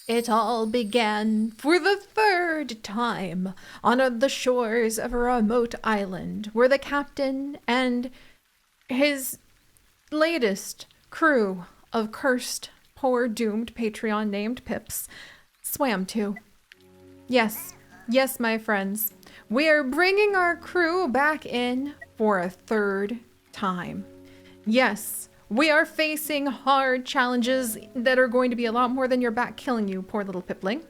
It all began for the third time on the shores of a remote island where the captain and his latest crew of cursed, poor, doomed Patreon named Pips swam to. Yes, yes, my friends, we are bringing our crew back in for a third time. Yes, we are facing hard challenges that are going to be a lot more than your back killing you, poor little Pipling.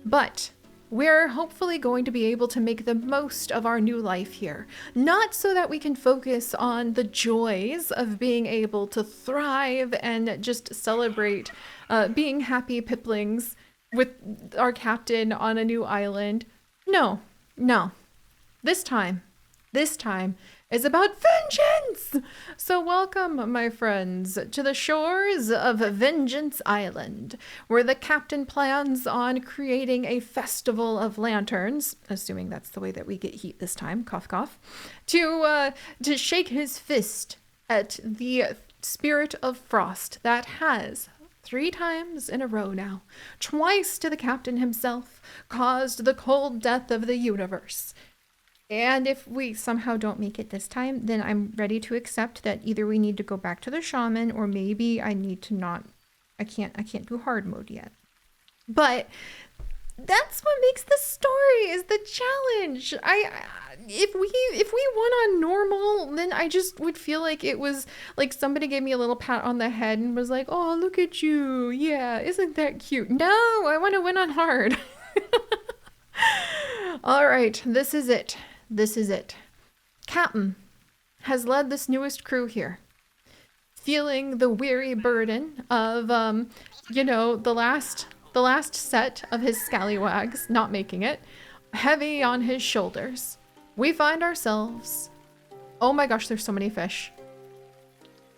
But we're hopefully going to be able to make the most of our new life here. Not so that we can focus on the joys of being able to thrive and just celebrate being happy Piplings with our captain on a new island. No, no. This time is about vengeance! So welcome, my friends, to the shores of Vengeance Island, where the captain plans on creating a festival of lanterns, assuming that's the way that we get heat this time, cough cough, to shake his fist at the spirit of frost that has 3 times in a row now, twice to the captain himself, caused the cold death of the universe. And if we somehow don't make it this time, then I'm ready to accept that either we need to go back to the shaman, or maybe I need to not, I can't do hard mode yet. But that's what makes the story, is the challenge. If we won on normal, then I just would feel like it was like somebody gave me a little pat on the head and was like, "Oh, look at you. Yeah, isn't that cute?" No, I want to win on hard. All right, this is it. This is it. Captain has led this newest crew here, feeling the weary burden of, the last set of his scallywags not making it, heavy on his shoulders. We find ourselves, oh my gosh, there's so many fish.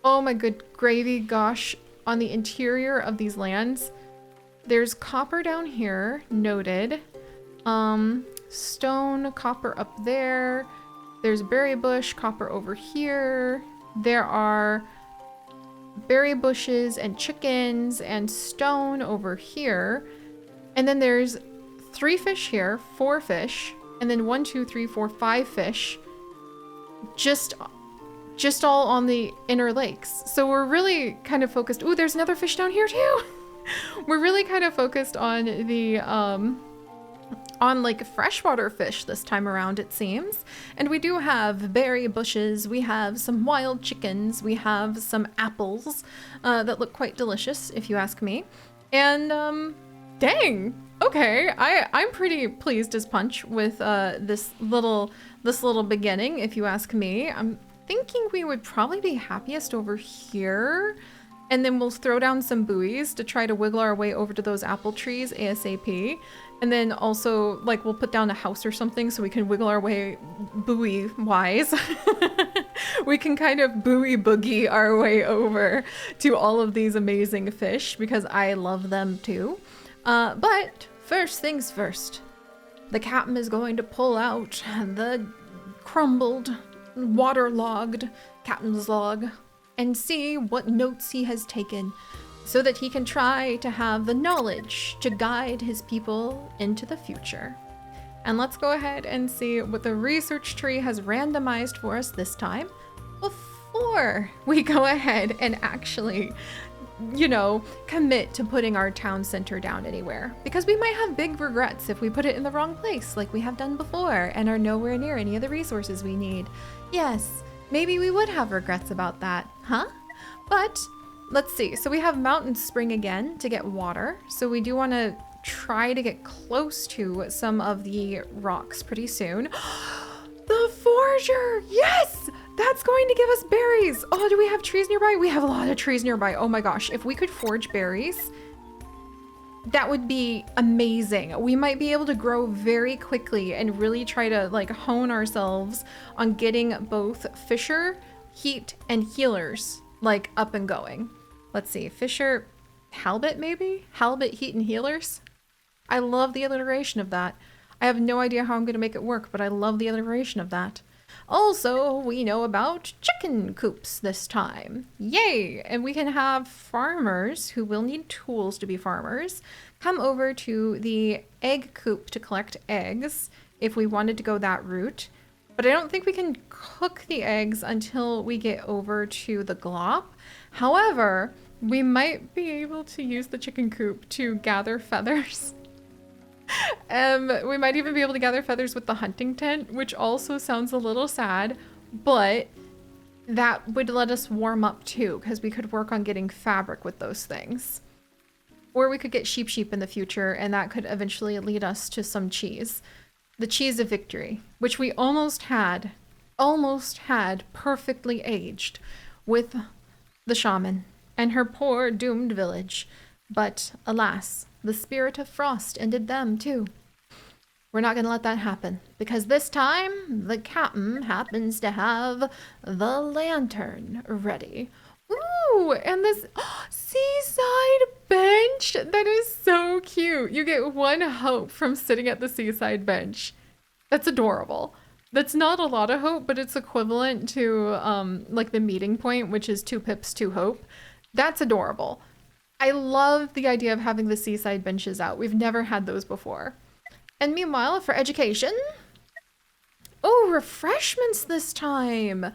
Oh my good gravy gosh, on the interior of these lands. There's copper down here, noted. Stone, copper up there. There's berry bush, copper over here. There are berry bushes and chickens and stone over here. And then there's 3 fish here, 4 fish, and then 1, 2, 3, 4, 5 fish. Just all on the inner lakes. So we're really kind of focused. Ooh, there's another fish down here too. We're really kind of focused on the on like freshwater fish this time around, it seems. And we do have berry bushes, we have some wild chickens, we have some apples that look quite delicious, if you ask me. And dang, okay, I'm pretty pleased as punch with this little beginning, if you ask me. I'm thinking we would probably be happiest over here. And then we'll throw down some buoys to try to wiggle our way over to those apple trees ASAP. And then also, like, we'll put down a house or something so we can wiggle our way buoy-wise. We can kind of buoy boogie our way over to all of these amazing fish because I love them too. But first things first, the captain is going to pull out the crumbled, waterlogged captain's log and see what notes he has taken so that he can try to have the knowledge to guide his people into the future. And let's go ahead and see what the research tree has randomized for us this time before we go ahead and actually, commit to putting our town center down anywhere. Because we might have big regrets if we put it in the wrong place like we have done before and are nowhere near any of the resources we need. Yes, maybe we would have regrets about that, huh? But let's see. So we have Mountain Spring again to get water. So we do want to try to get close to some of the rocks pretty soon. The Forager! Yes! That's going to give us berries! Oh, do we have trees nearby? We have a lot of trees nearby. Oh my gosh, if we could forage berries, that would be amazing. We might be able to grow very quickly and really try to like hone ourselves on getting both Fisher, Heat, and Healers like up and going. Let's see, Fisher, Halbit maybe? Halbit, Heat, and Healers? I love the alliteration of that. I have no idea how I'm going to make it work, but I love the alliteration of that. Also, we know about chicken coops this time. Yay! And we can have farmers who will need tools to be farmers come over to the egg coop to collect eggs if we wanted to go that route. But I don't think we can cook the eggs until we get over to the glop. However, we might be able to use the chicken coop to gather feathers. We might even be able to gather feathers with the hunting tent, which also sounds a little sad, but that would let us warm up too, because we could work on getting fabric with those things. Or we could get sheep in the future, and that could eventually lead us to some cheese. The cheese of victory, which we almost had perfectly aged with the shaman and her poor doomed village. But alas, the spirit of frost ended them too. We're not going to let that happen, because this time the captain happens to have the lantern ready. Ooh, and this seaside bench, that is so cute. You get one hope from sitting at the seaside bench. That's adorable. That's not a lot of hope, but it's equivalent to like the meeting point, which is 2 pips, 2 hope. That's adorable. I love the idea of having the seaside benches out. We've never had those before. And meanwhile, for education, oh, refreshments this time.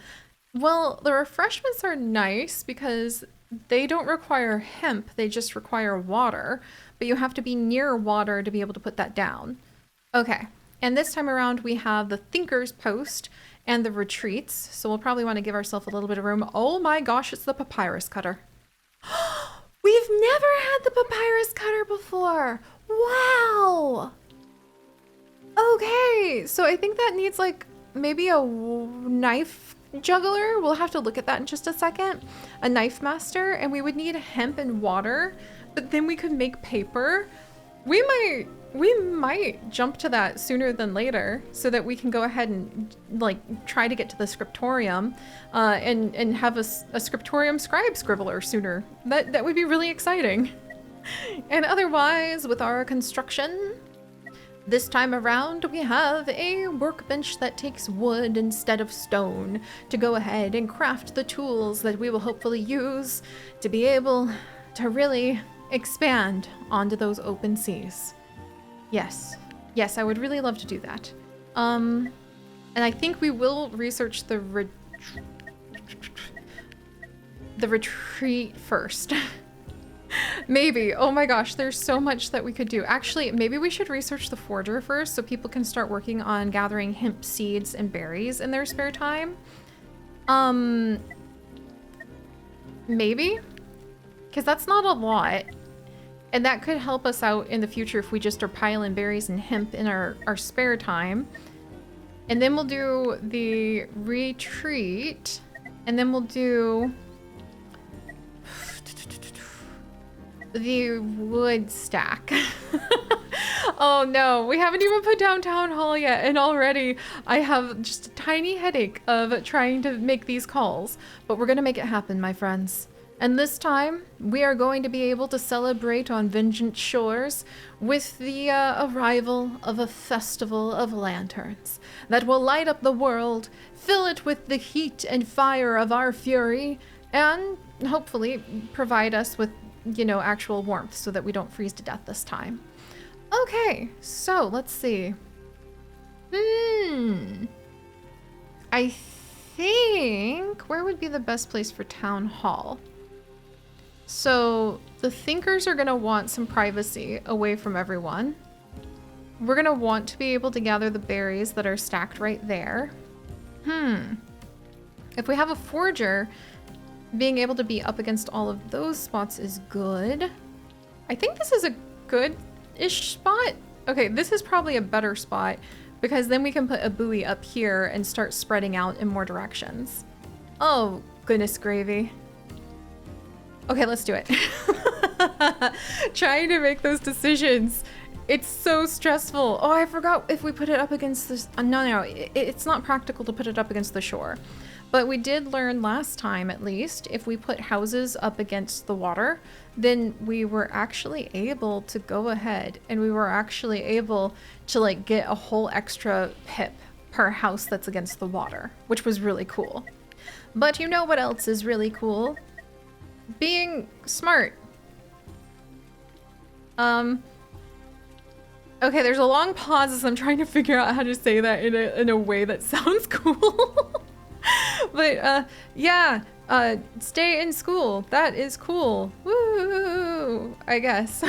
Well, the refreshments are nice because they don't require hemp, they just require water, but you have to be near water to be able to put that down. Okay, and this time around we have the Thinker's Post and the Retreats, so we'll probably want to give ourselves a little bit of room. Oh my gosh, it's the Papyrus Cutter. We've never had the Papyrus Cutter before. Wow. Okay, so I think that needs like maybe a knife juggler. We'll have to look at that in just a second. A knife master, and we would need hemp and water, but then we could make paper. We might jump to that sooner than later so that we can go ahead and like try to get to the scriptorium and have a scriptorium scribe scribbler sooner. That would be really exciting. And otherwise, with our construction, this time around, we have a workbench that takes wood instead of stone to go ahead and craft the tools that we will hopefully use to be able to really expand onto those open seas. Yes, I would really love to do that. And I think we will research the retreat first. Maybe. Oh my gosh, there's so much that we could do. Actually, maybe we should research the forger first so people can start working on gathering hemp seeds and berries in their spare time. Maybe? Because that's not a lot. And that could help us out in the future if we just are piling berries and hemp in our spare time. And then we'll do the retreat. And then we'll do the wood stack. Oh no, we haven't even put down town hall yet, and already I have just a tiny headache of trying to make these calls. But we're gonna make it happen, my friends. And this time, we are going to be able to celebrate on Vengeance Shores with the arrival of a festival of lanterns that will light up the world, fill it with the heat and fire of our fury, and hopefully provide us with, you know, actual warmth so that we don't freeze to death this time. Okay, so let's see. I think, where would be the best place for town hall? So the thinkers are gonna want some privacy away from everyone. We're gonna want to be able to gather the berries that are stacked right there. If we have a forger, being able to be up against all of those spots is good. I think this is a good-ish spot. Okay, this is probably a better spot because then we can put a buoy up here and start spreading out in more directions. Oh, goodness gravy. Okay, let's do it. Trying to make those decisions. It's so stressful. Oh, I forgot if we put it up against this. No, it's not practical to put it up against the shore. But we did learn last time, at least, if we put houses up against the water, then we were actually able to go ahead and we were actually able to like get a whole extra pip per house that's against the water, which was really cool. But you know what else is really cool? Being smart. Okay, there's a long pause as I'm trying to figure out how to say that in a way that sounds cool. But yeah, stay in school. That is cool. Woo! I guess.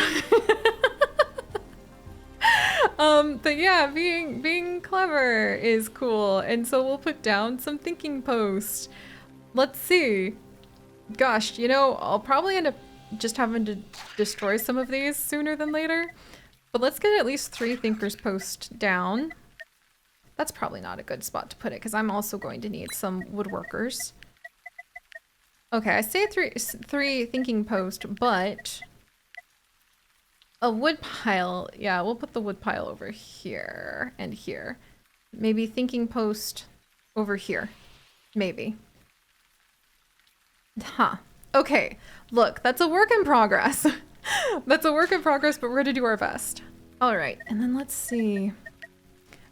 But yeah, being clever is cool, and so we'll put down some thinking posts. Let's see. Gosh, you know, I'll probably end up just having to destroy some of these sooner than later. But let's get at least 3 thinkers post down. That's probably not a good spot to put it because I'm also going to need some woodworkers. Okay, I say three thinking post, but a wood pile. Yeah, we'll put the wood pile over here and here. Maybe thinking post over here. Maybe. Huh. Okay, look, that's a work in progress. That's a work in progress, but we're gonna do our best. All right, and then let's see.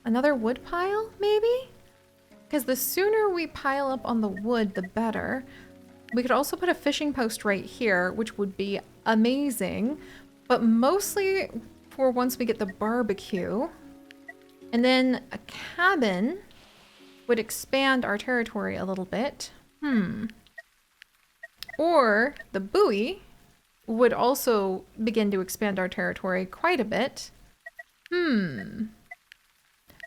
Another wood pile, maybe? Because the sooner we pile up on the wood, the better. We could also put a fishing post right here, which would be amazing, but mostly for once we get the barbecue. And then a cabin would expand our territory a little bit. Or the buoy would also begin to expand our territory quite a bit.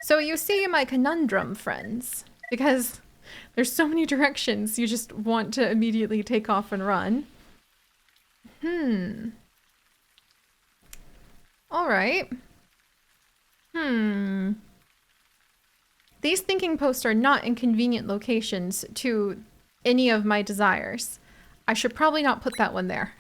So you see my conundrum, friends, because there's so many directions you just want to immediately take off and run. All right. These thinking posts are not in convenient locations to any of my desires. I should probably not put that one there.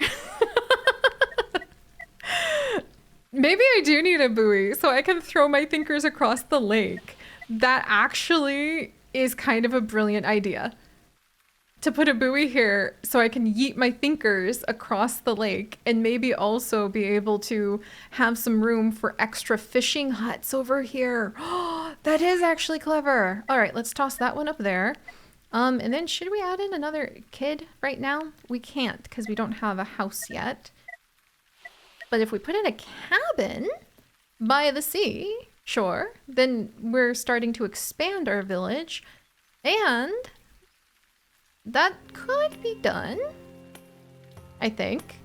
Maybe I do need a buoy so I can throw my thinkers across the lake. That actually is kind of a brilliant idea. To put a buoy here so I can yeet my thinkers across the lake and maybe also be able to have some room for extra fishing huts over here. Oh, that is actually clever. All right, let's toss that one up there. And then should we add in another kid right now? We can't because we don't have a house yet. But if we put in a cabin by the sea, sure, then we're starting to expand our village. And that could be done, I think.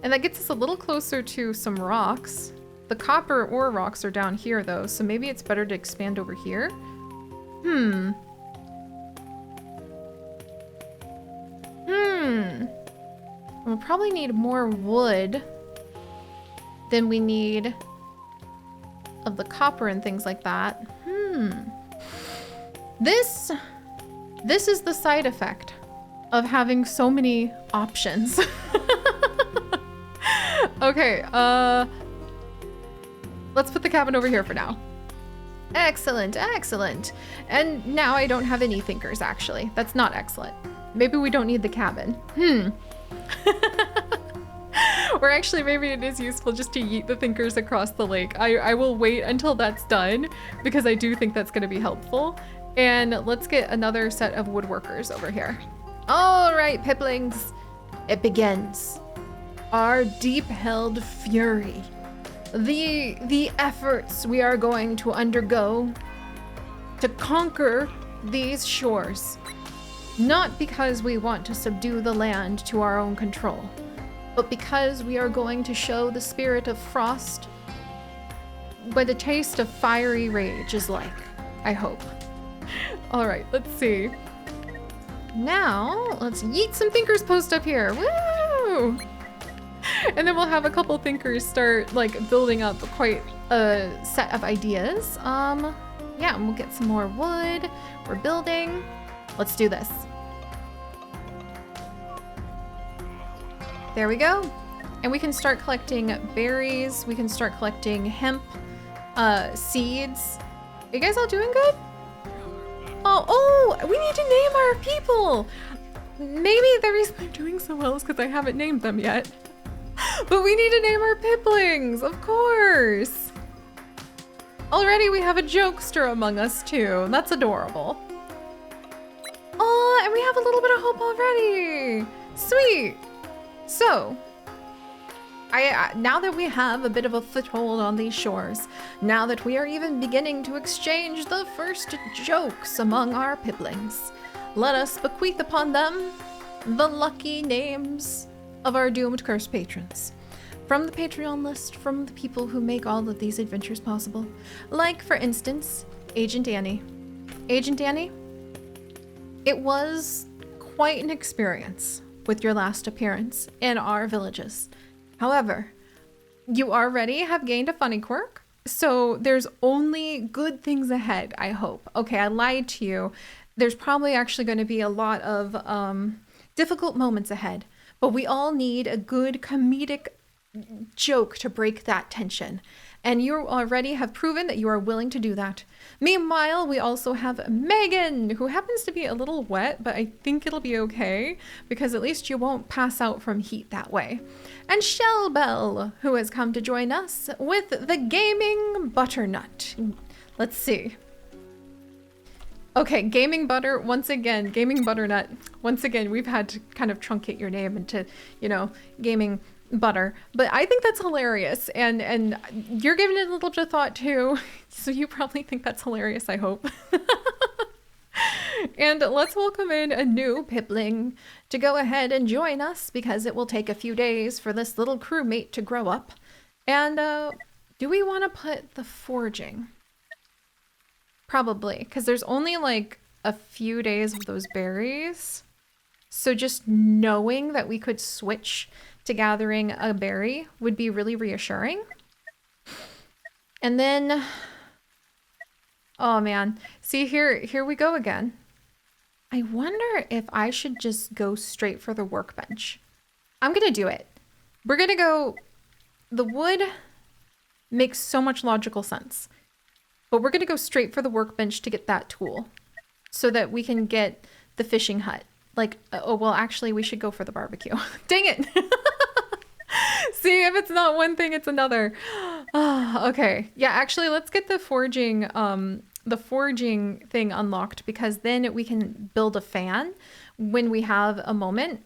And that gets us a little closer to some rocks. The copper ore rocks are down here though, so maybe it's better to expand over here. We'll probably need more wood than we need of the copper and things like that. This is the side effect of having so many options. Okay, let's put the cabin over here for now. Excellent, excellent. And now I don't have any thinkers, actually. That's not excellent. Maybe we don't need the cabin. Or actually, maybe it is useful just to yeet the thinkers across the lake. I will wait until that's done because I do think that's going to be helpful. And let's get another set of woodworkers over here. All right, piplings, it begins. Our deep-held fury. The efforts we are going to undergo to conquer these shores. Not because we want to subdue the land to our own control, but because we are going to show the spirit of frost what a taste of fiery rage is like, I hope. All right, let's see. Now, let's yeet some thinkers post up here. Woo! And then we'll have a couple thinkers start like building up quite a set of ideas. Yeah, and we'll get some more wood. We're building. Let's do this. There we go. And we can start collecting berries. We can start collecting hemp, seeds. Are you guys all doing good? Oh, we need to name our people. Maybe the reason they're doing so well is because I haven't named them yet. But we need to name our piplings, of course. Already we have a jokester among us too. That's adorable. Oh, and we have a little bit of hope already. Sweet. So, now that we have a bit of a foothold on these shores, now that we are even beginning to exchange the first jokes among our piplings, let us bequeath upon them the lucky names of our doomed cursed patrons. From the Patreon list, from the people who make all of these adventures possible. Like, for instance, Agent Annie. Agent Annie, it was quite an experience with your last appearance in our villages. However, you already have gained a funny quirk, so there's only good things ahead, I hope. Okay, I lied to you. There's probably actually going to be a lot of difficult moments ahead, but we all need a good comedic joke to break that tension. And you already have proven that you are willing to do that. Meanwhile, we also have Megan, who happens to be a little wet, but I think it'll be okay because at least you won't pass out from heat that way. And Shellbell, who has come to join us with the Gaming Butternut. Let's see. Okay, Gaming Butter, once again, Gaming Butternut. Once again, we've had to kind of truncate your name into, you know, Gaming Butter, but I think that's hilarious, and you're giving it a little bit of thought too, so you probably think that's hilarious, I hope. And let's welcome in a new pipling to go ahead and join us, because it will take a few days for this little crewmate to grow up. And do we want to put the forging? Probably, because there's only like a few days of those berries, so just knowing that we could switch to gathering a berry would be really reassuring. And then, oh man, see here we go again. I wonder if I should just go straight for the workbench. I'm gonna do it. We're gonna go, the wood makes so much logical sense, but we're gonna go straight for the workbench to get that tool so that we can get the fishing hut. Like, oh, well, actually we should go for the barbecue. Dang it. See, if it's not one thing, it's another. Oh, okay. Yeah, actually, let's get the forging thing unlocked, because then we can build a fan when we have a moment.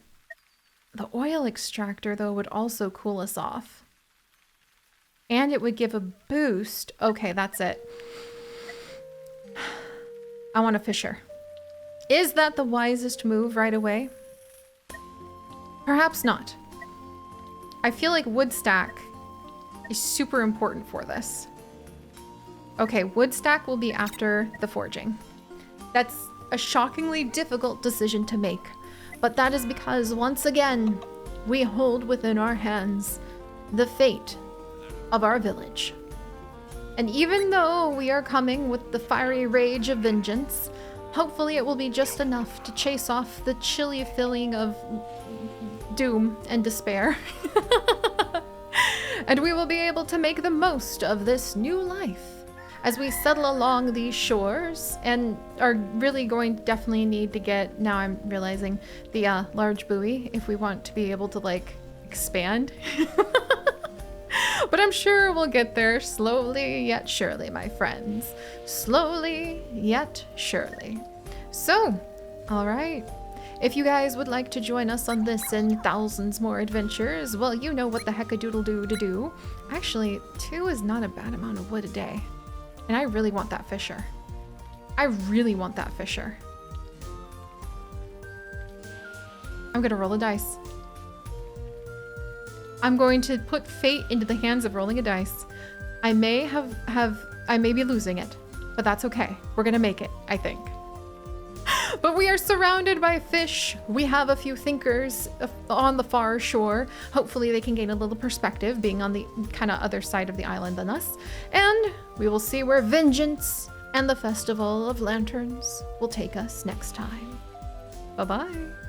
The oil extractor, though, would also cool us off. And it would give a boost. Okay, that's it. I want a fisher. Is that the wisest move right away? Perhaps not. I feel like wood stack is super important for this. Okay, wood stack will be after the forging. That's a shockingly difficult decision to make, but that is because, once again, we hold within our hands the fate of our village. And even though we are coming with the fiery rage of vengeance, hopefully it will be just enough to chase off the chilly feeling of doom and despair. And we will be able to make the most of this new life as we settle along these shores, and are really going to definitely need to get, now I'm realizing, the large buoy if we want to be able to like expand. But I'm sure we'll get there slowly yet surely, my friends. Slowly yet surely. So, all right. If you guys would like to join us on this and thousands more adventures, well, you know what the heck-a-doodle-do to do. Actually, 2 is not a bad amount of wood a day. And I really want that fisher. I really want that fisher. I'm gonna roll a dice. I'm going to put fate into the hands of rolling a dice. I may I may be losing it, but that's okay. We're gonna make it, I think. But we are surrounded by fish. We have a few thinkers on the far shore. Hopefully they can gain a little perspective, being on the kind of other side of the island than us. And we will see where vengeance and the Festival of Lanterns will take us next time. Bye-bye.